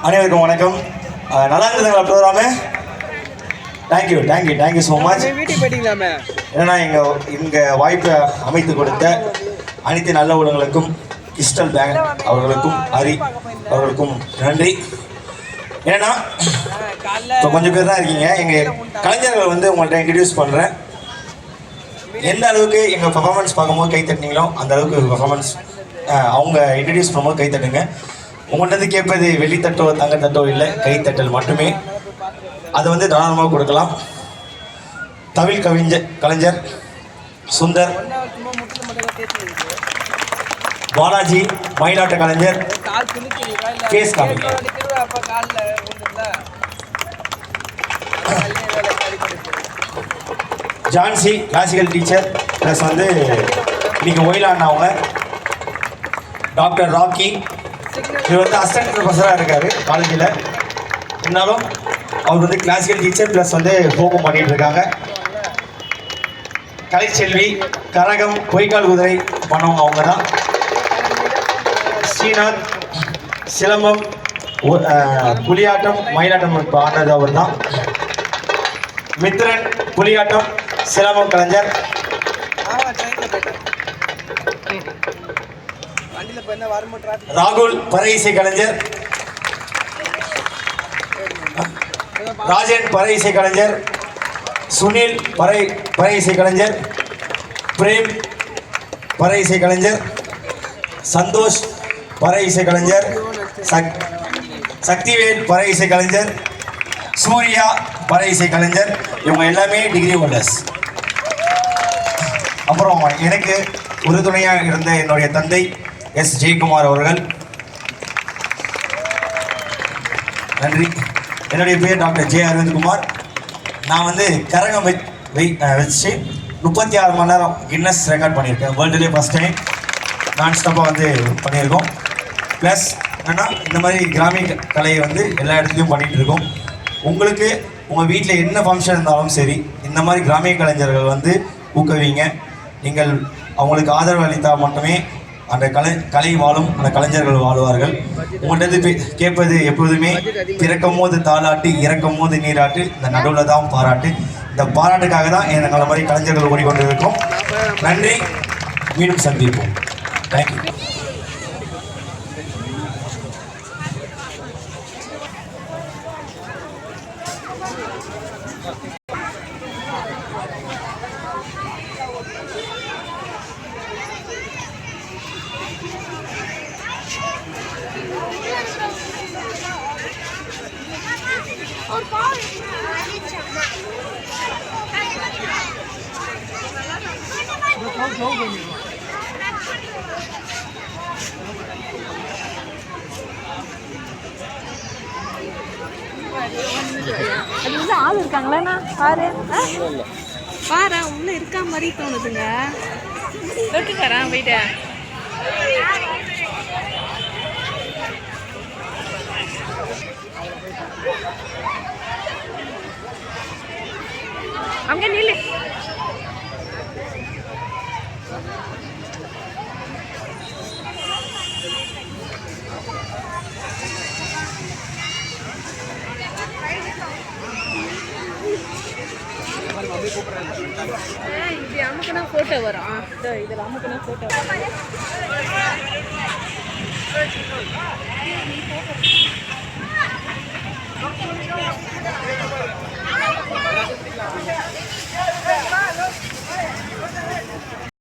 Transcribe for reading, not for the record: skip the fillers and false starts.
அனைவருக்கும் வணக்கம். நல்லா இருந்ததுங்களா ப்ரோக்ராமு? Thank you so much. வீட்டுக்கு போயிட்டீங்களாமே? ஏன்னா இங்கே வாய்ப்பை அமைத்து கொடுத்த அனைத்து நல்ல உள்ளங்களுக்கும், கிறிஸ்டல் பேங்க் அவர்களுக்கும், ஹரி அவர்களுக்கும் நன்றி. ஏன்னா இப்போ கொஞ்சம் பேர் தான் இருக்கீங்க. எங்கள் கலைஞர்கள் வந்து உங்கள்கிட்ட இன்ட்ரடியூஸ் பண்ணுறேன். எந்த அளவுக்கு எங்கள் பர்ஃபார்மன்ஸ் பார்க்கும்போது கை தட்டினீங்களோ அந்த அளவுக்கு பர்ஃபார்மன்ஸ் அவங்க இன்ட்ரடியூஸ் பண்ணும்போது கை தட்டுங்க. உங்கள்கிட்ட கேட்பது வெள்ளித்தட்டோ தங்கத்தட்டோ இல்லை, கைத்தட்டல் மட்டுமே. அதை வந்து தாராளமாக கொடுக்கலாம். தமிழ் கலைஞர் சுந்தர், பாலாஜி மயிலாட்ட கலைஞர், கேஸ் காமிங்க, ஜான்சி கிளாசிக்கல் டீச்சர் ப்ளஸ் வந்து இன்னைக்கு ஒயிலானவங்க, டாக்டர் ராக்கி. இவர் வந்து அசிஸ்டன்ட் ப்ரொஃபஸராக இருக்கார் காலேஜில். இருந்தாலும் அவர் வந்து கிளாசிக்கல் டீச்சர் ப்ளஸ் வந்து போக்கும் பண்ணிகிட்டு இருக்காங்க. கலைச்செல்வி, கரகம், பொய்க்கால் குதிரை பண்ணவங்க அவங்க தான். ஸ்ரீநாத் சிலம்பம், புலியாட்டம், மயிலாட்டம் ஆனது அவர் தான். மித்ரன் புலியாட்டம், சிலம்பம் கலைஞர். ராகுல் பறை இசை கலைஞர், ராஜன் பறை இசை கலைஞர், சுனில் பறை இசை கலைஞர், பிரேம் பறை இசை கலைஞர், சந்தோஷ் பறை இசை கலைஞர், சக்திவேல் பறை இசை கலைஞர், சூர்யா பறை இசை கலைஞர். இவங்க எல்லாமே டிகிரி ஹோல்டர்ஸ். அப்புறம் எனக்கு உறுதுணையாக இருந்த என்னுடைய தந்தை எஸ் ஜெயக்குமார் அவர்கள், நன்றி. என்னுடைய பேர் டாக்டர் ஜே அரவிந்த்குமார். நான் வந்து கரகம் வச்சு 36 மணி நேரம் கின்னஸ் ரெக்கார்ட் பண்ணியிருக்கேன். வேர்ல்டுலேயே ஃபஸ்ட் டைம் நான் ஸ்டாப்பாக வந்து பண்ணியிருக்கோம். ப்ளஸ் என்னென்னா இந்த மாதிரி கிராமிய கலையை வந்து எல்லா இடத்துலையும் பண்ணிகிட்டு இருக்கோம். உங்களுக்கு உங்கள் வீட்டில் என்ன ஃபங்க்ஷன் இருந்தாலும் சரி, இந்த மாதிரி கிராமிய கலைஞர்கள் வந்து ஊக்குவிங்க. நீங்கள் அவங்களுக்கு ஆதரவு அளித்தால் மட்டுமே அந்த கலை வாழும், அந்த கலைஞர்கள் வாழ்வார்கள். உங்கள்கிட்ட கேட்பது எப்போதுமே பிறக்கும் போது தாலாட்டு, இறக்கும் போது நீராட்டு, இந்த நடுவில் தான் பாராட்டு. இந்த பாராட்டுக்காக தான் எங்களை மாதிரி கலைஞர்கள் ஓடிக்கொண்டு இருக்கோம். நன்றி, மீண்டும் சந்திப்போம். தேங்க்யூ. ஆள் இருக்காங்களா? பாரு பாரு, உள்ள இருக்கா மாதிரி தோணுதுங்க. தொட்டுக்காரன் போயிட்டு அங்கே நில்லு. இது அமுக்குனா போட்டோ வரும். இதில் அமுக்குனா போட்டோ வரும்.